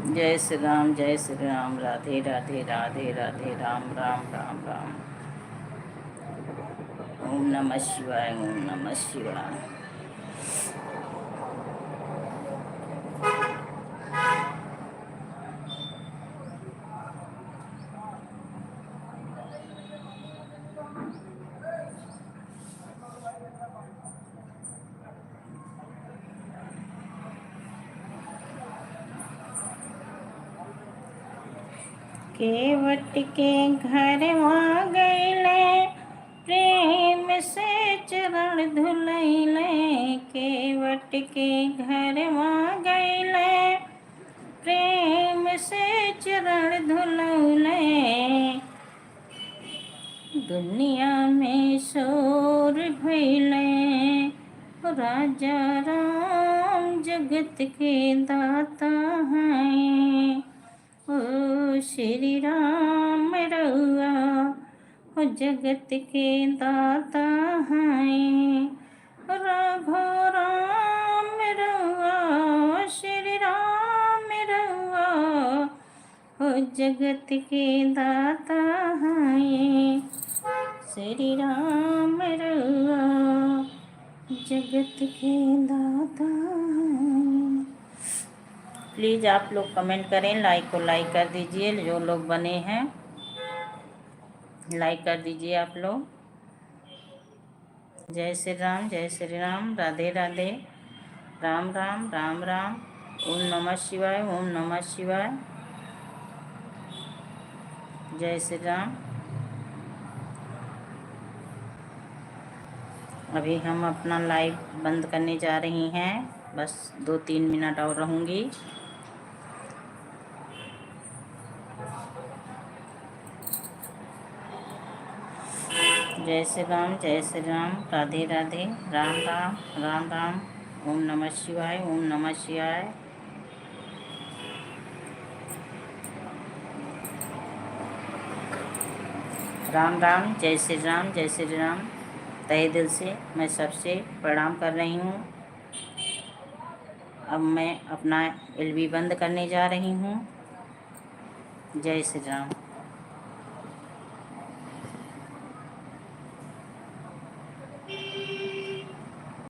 जय श्री राम, जय श्री राम, राधे राधे राधे राधे, राम राम राम राम। ओम नमः शिवाय, ओम नमः शिवाय। केवट के घर वहाँ गईले, प्रेम से चरण धुलैले। केवट के घर वहाँ गईले, प्रेम से चरण धुलैले। दुनिया में शोर भैले, राजा राम जगत के दाता हैं। ओ श्री राम रउआ, ओ जगत के दाता हैं। राघो राम रउआ, श्री राम रउआ, ओ जगत के दाता हैं। श्री राम रउआ, जगत के दाता हैं। प्लीज़ आप लोग कमेंट करें, लाइक को लाइक कर दीजिए। जो लोग बने हैं लाइक कर दीजिए आप लोग। जय श्री राम, जय श्री राम, राधे राधे, राम राम राम राम। ओम नमः शिवाय, ओम नमः शिवाय। जय श्री राम। अभी हम अपना लाइव बंद करने जा रही हैं, बस 2-3 मिनट और रहूँगी। जय श्री राम, जय श्री राम, राधे राधे, राम राम, राम राम। ओम नमः शिवाय, ओम नमः शिवाय। राम राम, जय श्री राम, जय श्री राम। तहे दिल से मैं सबसे प्रणाम कर रही हूँ। अब मैं अपना एलबी बंद करने जा रही हूँ। जय श्री राम।